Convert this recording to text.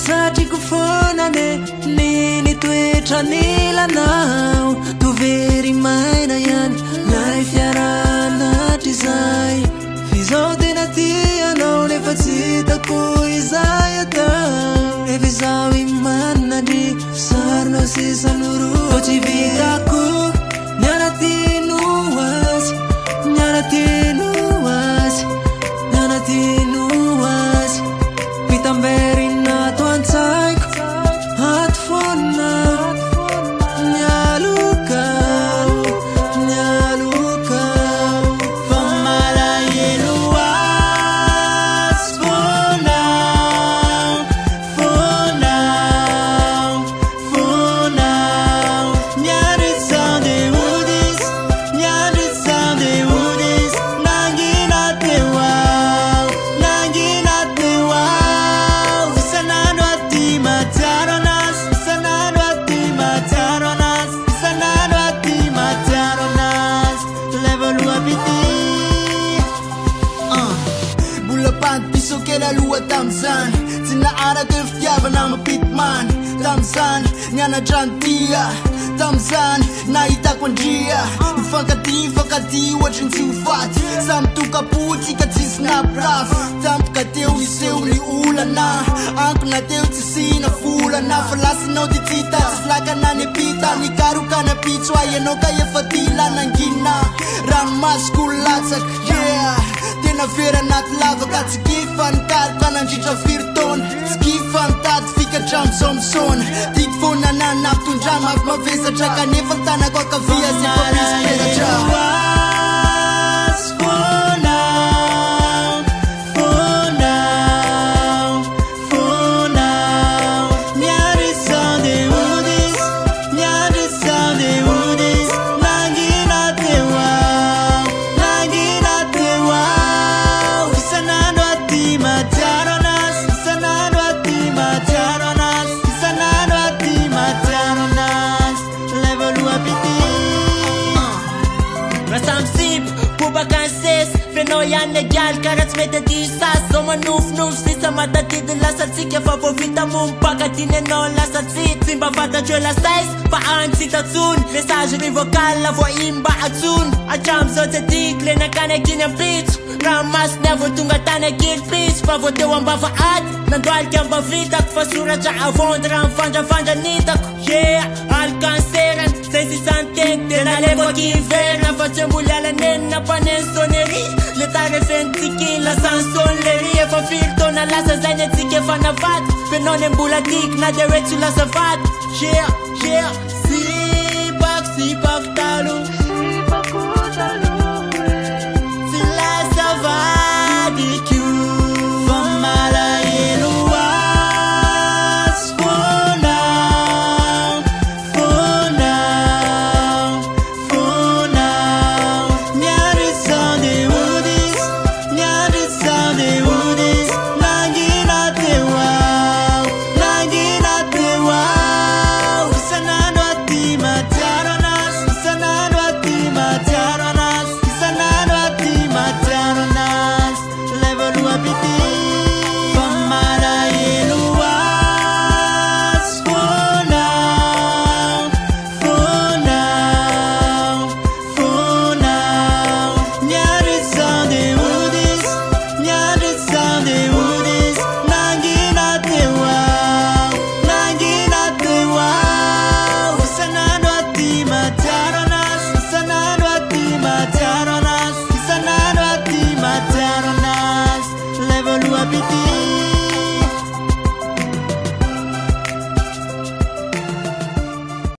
Satriko foanane niny toetra nilanao tovery maina ihany lay fiaranatra izay fizao tena tianao nefa tsy hitako izay atao efa izao imanadry saronao sisanoroa tsy vitako nianatino azy nianatino azy nianatino azy pitamberina toantsaiko ato foana mialokao mialokao fa malahelo azy foanao foanao foanao miandry sound hodis miandry sound hodis nangina teo ao nangina teo ao isanandro aty matsiaro anazy isanandro aty matsiaro anazy isanandro aty matsiaro anazy levaloha pity mbola pandipiso kely aloha tam'izany tsy naaraka eo fitiavana mapitymany tam'izany nianadranotia tam'izany nahitako andria mifankady ohatry ny tsy ho faty samy tokapotsika tsisy nabrafy tampoka teo iseo ny olana ankona teo tsy sina volana fa lasinao ty tsy tatsy lakana ny apita nikarokana pitso ayanao ka efa tila nangina ranomasoko latsaka yeah tena vera anaty lavaka tsy kifa nikarika nandritra firy-taona tsy kifa nitady fikatram'izao misona tiako foana nanapitondra mafy mavesatra kanefa nitanako akavia zay fapisy peratra Yan legal karaha tsy mety aty sasy zao manofinofy sisa matatidiny lasatsika fa vo vita mompakatiny anao lasatsika tsy mba fantatro lasais fa antsitatsony message-ny vocal vo imba atsony atram'izao tsy atiky le nakany akiny ampitso raha masiny avo tonga tany akily piso fa vo teo ambava aty nandoalika amba vitako fa soratra avondy raha mifandrafandra nitako yeah alcancerany zay sisantegny tena leko akiverina fa tsy amboly alanenina paneny sonnerie le tarefentsika la sanson leri efa firy-taona lasa zay ny atsika efa navaty fenao ny ambola tiky na dia hoe tsy lasa vaty yeah yeah sipako talo